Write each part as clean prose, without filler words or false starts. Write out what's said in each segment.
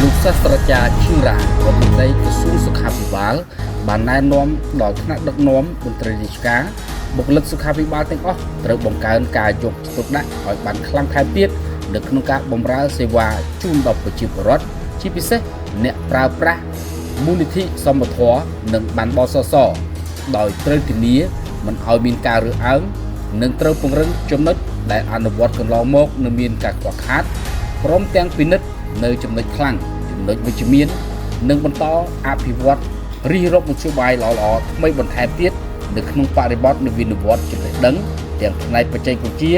លោកសាស្ត្រាចារ្យឈឹងរ៉ារដ្ឋមន្ត្រីក្រសួងសុខាភិបាលបានណែនាំដល់ថ្នាក់ដឹកនាំមន្ត្រីរាជការបុគ្គលិកសុខាភិបាលទាំងអស់ត្រូវបង្កើនការយកចិត្តទុកដាក់ឲ្យបានខ្លាំងថែមទៀតនៅក្នុងការបម្រើសេវាជូនដល់ប្រជាពលរដ្ឋជាពិសេសអ្នកប្រើប្រាស់មូលនិធិសមត្ថៈនិងបានបសសដោយត្រូវធានាមិនឲ្យមានការរើសអើងនិងត្រូវពង្រឹងចំណុចដែលអនុវត្តកន្លងមកនៅមានការខ្វះខាតព្រមទាំងពិនិត្យនៅចំណុចខ្លាំងចំណុចវិជ្ជមាននិងបន្តអភិវឌ្ឍរិះរកមធ្យោបាយល្អៗថ្មីបន្ថែមទៀតនៅក្នុងបរិបទនវានុវត្តន៍ចំណេះដឹងទាំងផ្នែកបច្ចេកវិទ្យា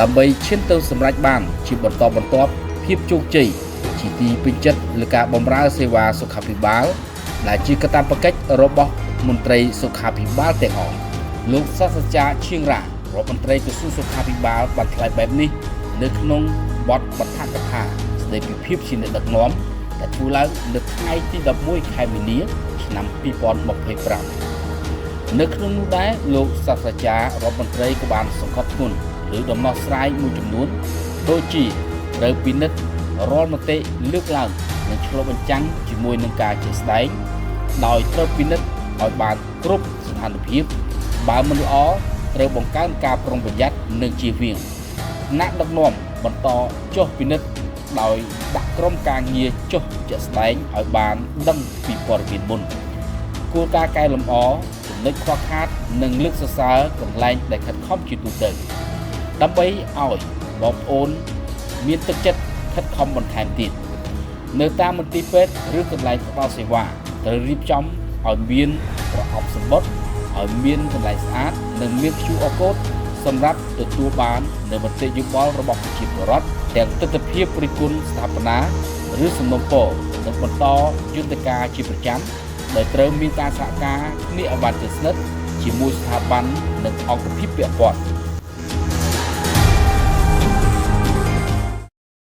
ដើម្បីឈានទៅសម្រេចបានជាបន្តបន្ទាប់ភាពជោគជ័យជាទីពេញចិត្តលើការបម្រើសេវាសុខាភិបាលដែលជាកាតព្វកិច្ចរបស់មន្ត្រីសុខាភិបាលទាំងអស់លោកសាស្ត្រាចារ្យឈៀងរ៉ារដ្ឋមន្ត្រីក្រសួងសុខាភិបាលបានថ្លែងបែបនេះនៅក្នុងបទបទកថាស្ដីពីភាពជាអ្នកដឹកនាំដែលធ្វើឡើងនៅថ្ងៃទី11ខែមីនាឆ្នាំ2025នៅក្នុងនោះដែរលោកសាស្ត្រាចារ្យរដ្ឋមន្ត្រីក៏បានសង្កត់ធ្ងន់ឬដំណោះស្រាយមួយចំនួនដូចជាត្រូវពិនិត្យរាល់មតិលើកឡើងនិងឆ្លុះបញ្ចាំងជាមួយនឹងការជាស្ដែងដោយត្រូវពិនិត្យឲ្យបានគ្រប់ស្ថានភាពបើមិនល្អត្រូវបង្កើនការប្រុងប្រយ័ត្ននិងជៀសវាងថ្នាក់ដឹកនាំបន្តចុះពិនិត្យដោយដាក់ក្រុមការងារចុះជាក់ស្ដែងឲ្យបានដឹងពីព័ត៌មានមុនគោលការណ៍កែលម្អចំណុចខ្វះខាតនិងលើកសរសើរកន្លែងដែលខិតខំជាទូទៅដើម្បីឲ្យបងប្អូនមានទឹកចិត្តខិតខំបន្ថែមទៀតនៅតាមមន្ទីរពេទ្យឬកន្លែងផ្ដល់សេវាត្រូវរៀបចំឲ្យមានប្រអប់សម្បត្តិឲ្យមានកន្លែងស្អាតនិងមាន QR code សម្រាប់ទទួលបាននៅមតិយោបល់របស់ប្រជាពលរដ្ឋទាំងទស្សនវិជ្ជារិះគន់ស្ថាបនាឬសំណុំពរនិងបន្តយន្តការជាប្រចាំដែលត្រូវមានការសហការគ្នាឲ្យបានជិតស្និទ្ធជាមួយស្ថាប័ននិងអង្គភាពពាក់ព័ន្ធ